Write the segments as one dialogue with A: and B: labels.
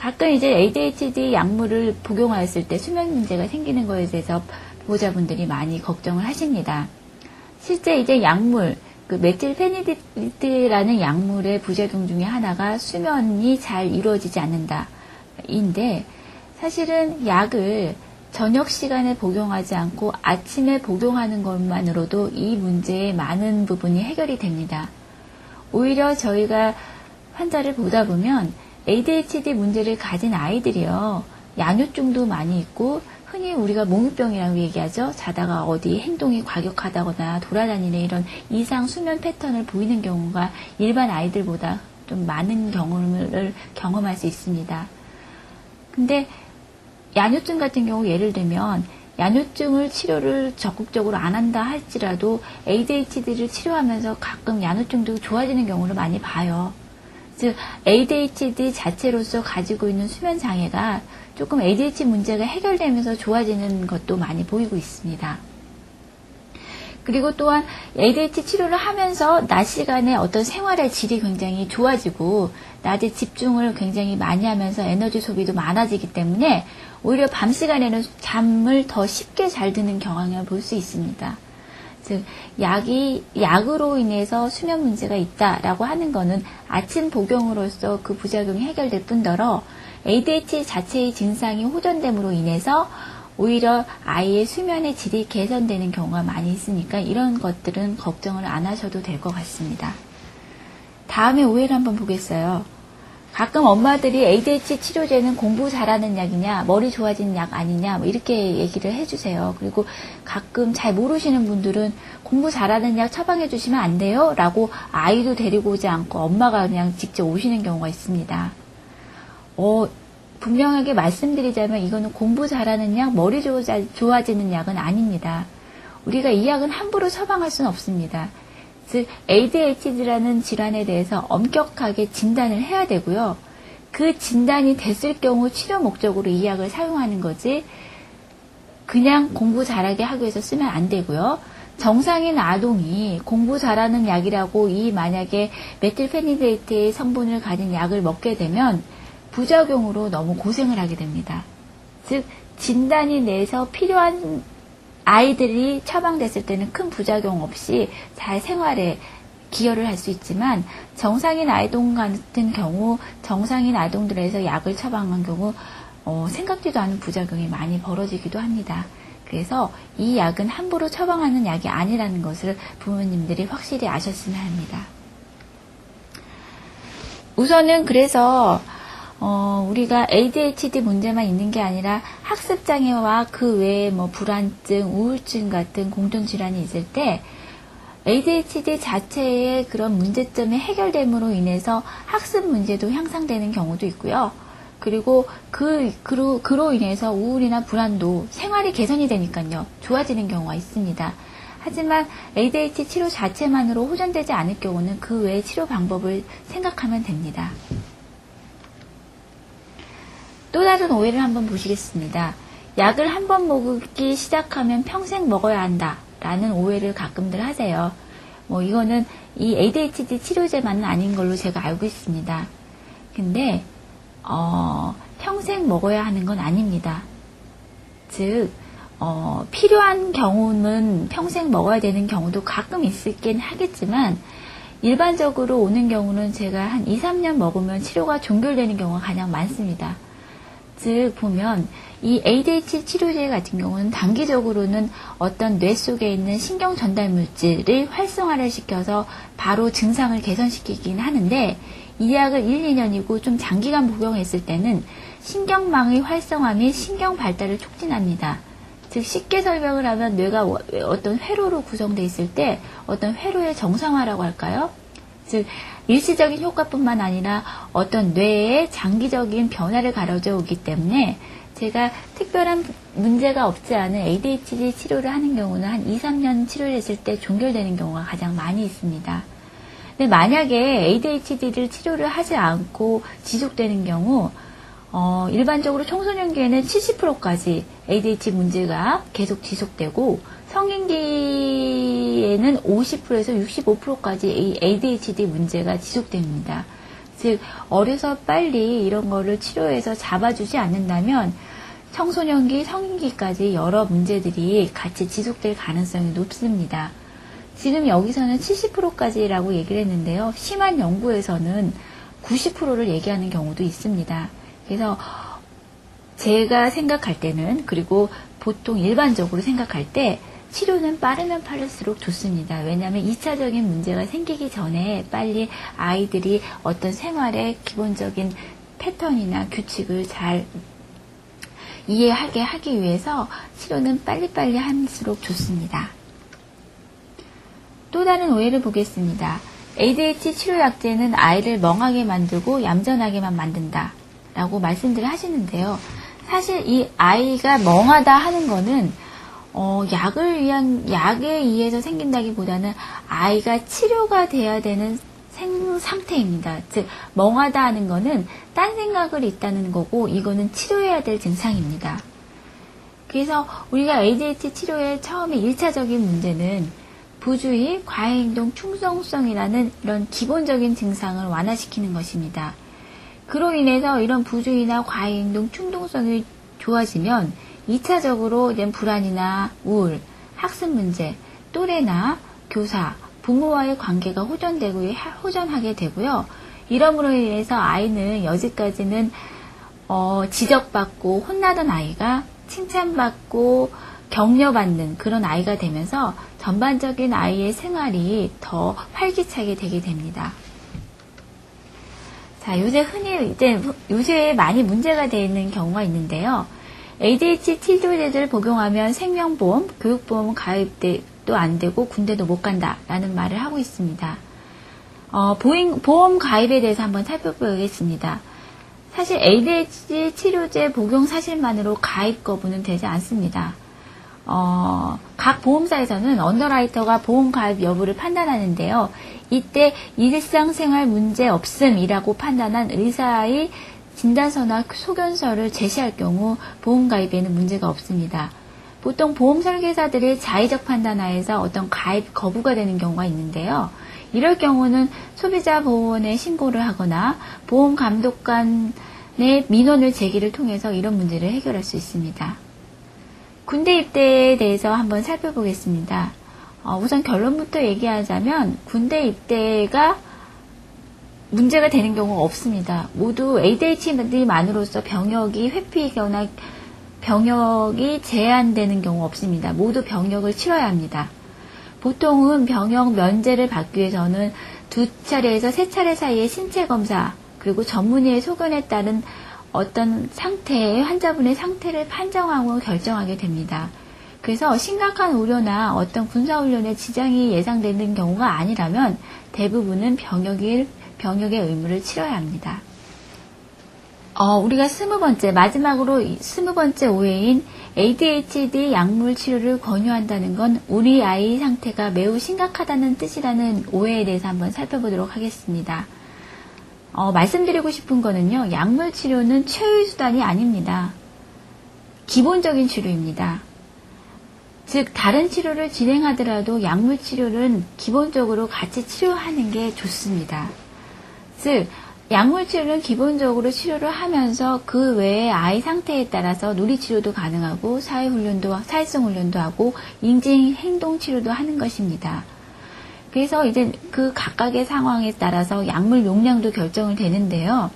A: 가끔 이제 ADHD 약물을 복용하였을 때 수면 문제가 생기는 것에 대해서 보호자분들이 많이 걱정을 하십니다. 실제 이제 약물, 그 메틸페니디트라는 약물의 부작용 중에 하나가 수면이 잘 이루어지지 않는다인데, 사실은 약을 저녁 시간에 복용하지 않고 아침에 복용하는 것만으로도 이 문제의 많은 부분이 해결이 됩니다. 오히려 저희가 환자를 보다 보면 ADHD 문제를 가진 아이들이요, 양요증도 많이 있고, 흔히 우리가 몽유병이라고 얘기하죠. 자다가 어디 행동이 과격하다거나 돌아다니는 이런 이상 수면 패턴을 보이는 경우가 일반 아이들보다 좀 많은 경험을 경험할 수 있습니다. 근데 양요증 같은 경우 예를 들면 양요증을 치료를 적극적으로 안 한다 할지라도 ADHD를 치료하면서 가끔 양요증도 좋아지는 경우를 많이 봐요. 즉 ADHD 자체로서 가지고 있는 수면 장애가 조금 ADHD 문제가 해결되면서 좋아지는 것도 많이 보이고 있습니다. 그리고 또한 ADHD 치료를 하면서 낮 시간에 어떤 생활의 질이 굉장히 좋아지고 낮에 집중을 굉장히 많이 하면서 에너지 소비도 많아지기 때문에 오히려 밤 시간에는 잠을 더 쉽게 잘 드는 경향을 볼 수 있습니다. 즉 약으로 인해서 수면 문제가 있다라고 하는 거는 아침 복용으로서 그 부작용이 해결될 뿐더러 ADHD 자체의 증상이 호전됨으로 인해서 오히려 아이의 수면의 질이 개선되는 경우가 많이 있으니까 이런 것들은 걱정을 안 하셔도 될 것 같습니다. 다음에 오해를 한번 보겠어요. 가끔 엄마들이 ADHD 치료제는 공부 잘하는 약이냐, 머리 좋아지는 약 아니냐, 뭐 이렇게 얘기를 해주세요. 그리고 가끔 잘 모르시는 분들은 공부 잘하는 약 처방해 주시면 안 돼요? 라고 아이도 데리고 오지 않고 엄마가 그냥 직접 오시는 경우가 있습니다. 분명하게 말씀드리자면 이거는 공부 잘하는 약, 머리 좋아지는 약은 아닙니다. 우리가 이 약은 함부로 처방할 수는 없습니다. 즉 ADHD라는 질환에 대해서 엄격하게 진단을 해야 되고요. 그 진단이 됐을 경우 치료 목적으로 이 약을 사용하는 거지 그냥 공부 잘하게 하기 위해서 쓰면 안 되고요. 정상인 아동이 공부 잘하는 약이라고 이 만약에 메틸페니데이트의 성분을 가진 약을 먹게 되면 부작용으로 너무 고생을 하게 됩니다. 즉 진단이 내서 필요한 아이들이 처방됐을 때는 큰 부작용 없이 잘 생활에 기여를 할 수 있지만 정상인 아동 같은 경우 정상인 아동들에서 약을 처방한 경우 생각지도 않은 부작용이 많이 벌어지기도 합니다. 그래서 이 약은 함부로 처방하는 약이 아니라는 것을 부모님들이 확실히 아셨으면 합니다. 우선은 그래서 우리가 ADHD 문제만 있는 게 아니라 학습장애와 그 외에 뭐 불안증, 우울증 같은 공존질환이 있을 때 ADHD 자체의 그런 문제점이 해결됨으로 인해서 학습 문제도 향상되는 경우도 있고요. 그리고 그로 인해서 우울이나 불안도 생활이 개선이 되니까요. 좋아지는 경우가 있습니다. 하지만 ADHD 치료 자체만으로 호전되지 않을 경우는 그 외의 치료 방법을 생각하면 됩니다. 또 다른 오해를 한번 보시겠습니다. 약을 한번 먹기 시작하면 평생 먹어야 한다 라는 오해를 가끔들 하세요. 이거는 이 ADHD 치료제만은 아닌 걸로 제가 알고 있습니다. 근데 평생 먹어야 하는 건 아닙니다. 즉 필요한 경우는 평생 먹어야 되는 경우도 가끔 있긴 하겠지만 일반적으로 오는 경우는 제가 한 2, 3년 먹으면 치료가 종결되는 경우가 가장 많습니다. 즉 보면 이 ADHD 치료제 같은 경우는 단기적으로는 어떤 뇌 속에 있는 신경 전달 물질을 활성화를 시켜서 바로 증상을 개선시키긴 하는데 이 약을 1, 2년이고 좀 장기간 복용했을 때는 신경망의 활성화 및 신경 발달을 촉진합니다. 즉 쉽게 설명을 하면 뇌가 어떤 회로로 구성되어 있을 때 어떤 회로의 정상화라고 할까요? 즉 일시적인 효과뿐만 아니라 어떤 뇌의 장기적인 변화를 가져다 오기 때문에 제가 특별한 문제가 없지 않은 ADHD 치료를 하는 경우는 한 2, 3년 치료를 했을 때 종결되는 경우가 가장 많이 있습니다. 근데 만약에 ADHD를 치료를 하지 않고 지속되는 경우 일반적으로 청소년기에는 70%까지 ADHD 문제가 계속 지속되고 성인기에는 50%에서 65%까지 ADHD 문제가 지속됩니다. 즉 어려서 빨리 이런 거를 치료해서 잡아주지 않는다면 청소년기, 성인기까지 여러 문제들이 같이 지속될 가능성이 높습니다. 지금 여기서는 70%까지라고 얘기를 했는데요. 심한 연구에서는 90%를 얘기하는 경우도 있습니다. 그래서 제가 생각할 때는, 그리고 보통 일반적으로 생각할 때 치료는 빠르면 빠를수록 좋습니다. 왜냐하면 2차적인 문제가 생기기 전에 빨리 아이들이 어떤 생활의 기본적인 패턴이나 규칙을 잘 이해하게 하기 위해서 치료는 빨리빨리 할수록 좋습니다. 또 다른 오해를 보겠습니다. ADHD 치료약제는 아이를 멍하게 만들고 얌전하게만 만든다 라고 말씀들을 하시는데요. 사실 이 아이가 멍하다 하는 거는 약에 의해서 생긴다기보다는 아이가 치료가 돼야 되는 상태입니다. 즉 멍하다 하는 거는 딴 생각을 있다는 거고, 이거는 치료해야 될 증상입니다. 그래서 우리가 ADHD 치료의 처음에 1차적인 문제는 부주의, 과잉행동, 충동성이라는 이런 기본적인 증상을 완화시키는 것입니다. 그로 인해서 이런 부주의나 과잉행동, 충동성이 좋아지면 2차적으로 이제 불안이나 우울, 학습 문제, 또래나 교사, 부모와의 관계가 호전하게 되고요. 이러므로 인해서 아이는 여지까지는 지적받고 혼나던 아이가 칭찬받고 격려받는 그런 아이가 되면서 전반적인 아이의 생활이 더 활기차게 되게 됩니다. 자, 요새 많이 문제가 되어 있는 경우가 있는데요. ADHD 치료제를 복용하면 생명보험, 교육보험 가입도 안 되고 군대도 못 간다라는 말을 하고 있습니다. 보험 가입에 대해서 한번 살펴보겠습니다. 사실 ADHD 치료제 복용 사실만으로 가입 거부는 되지 않습니다. 각 보험사에서는 언더라이터가 보험 가입 여부를 판단하는데요. 이때 일상생활 문제 없음이라고 판단한 의사의 진단서나 소견서를 제시할 경우 보험 가입에는 문제가 없습니다. 보통 보험 설계사들의 자의적 판단하에서 어떤 가입 거부가 되는 경우가 있는데요. 이럴 경우는 소비자 보호원에 신고를 하거나 보험 감독관의 민원을 제기를 통해서 이런 문제를 해결할 수 있습니다. 군대 입대에 대해서 한번 살펴보겠습니다. 우선 결론부터 얘기하자면 군대 입대가 문제가 되는 경우가 없습니다. 모두 ADHD만으로서 병역이 회피거나 병역이 제한되는 경우 없습니다. 모두 병역을 치러야 합니다. 보통은 병역 면제를 받기 위해서는 2차례에서 3차례 사이의 신체 검사, 그리고 전문의의 소견에 따른 어떤 상태의 환자분의 상태를 판정하고 결정하게 됩니다. 그래서 심각한 우려나 어떤 군사훈련에 지장이 예상되는 경우가 아니라면 대부분은 병역의 의무를 치러야 합니다. 우리가 마지막으로 20번째 오해인 ADHD 약물 치료를 권유한다는 건 우리 아이 상태가 매우 심각하다는 뜻이라는 오해에 대해서 한번 살펴보도록 하겠습니다. 말씀드리고 싶은 거는요, 약물 치료는 최후의 수단이 아닙니다. 기본적인 치료입니다. 즉, 다른 치료를 진행하더라도 약물 치료는 기본적으로 같이 치료하는 게 좋습니다. 즉, 약물 치료는 기본적으로 치료를 하면서 그 외에 아이 상태에 따라서 놀이치료도 가능하고 사회성 훈련도 하고 인지 행동 치료도 하는 것입니다. 그래서 이제 그 각각의 상황에 따라서 약물 용량도 결정을 되는데요.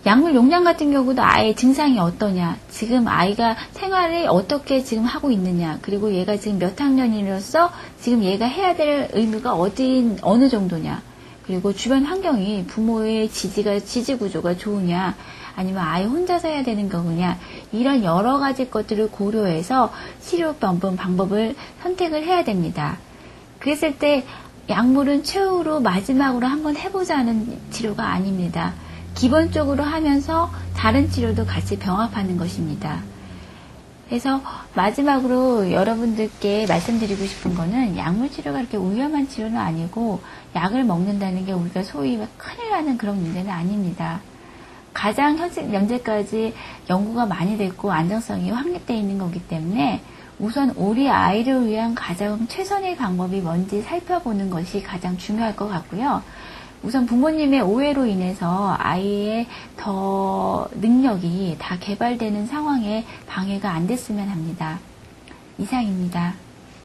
A: 약물 용량 같은 경우도 아이의 증상이 어떠냐, 지금 아이가 생활을 어떻게 지금 하고 있느냐, 그리고 얘가 지금 몇 학년이로서 지금 얘가 해야 될 의무가 어느 정도냐, 그리고 주변 환경이 부모의 지지 구조가 좋으냐, 아니면 아이 혼자서 해야 되는 경우냐, 이런 여러 가지 것들을 고려해서 치료 방법을 선택을 해야 됩니다. 그랬을 때 약물은 최후로 마지막으로 한번 해보자는 치료가 아닙니다. 기본적으로 하면서 다른 치료도 같이 병합하는 것입니다. 그래서 마지막으로 여러분들께 말씀드리고 싶은 거는 약물 치료가 그렇게 위험한 치료는 아니고 약을 먹는다는 게 우리가 소위 큰일 나는 그런 문제는 아닙니다. 가장 현재까지 연구가 많이 됐고 안정성이 확립되어 있는 거기 때문에 우선 우리 아이를 위한 가장 최선의 방법이 뭔지 살펴보는 것이 가장 중요할 것 같고요. 우선 부모님의 오해로 인해서 아이의 더 능력이 다 개발되는 상황에 방해가 안 됐으면 합니다. 이상입니다.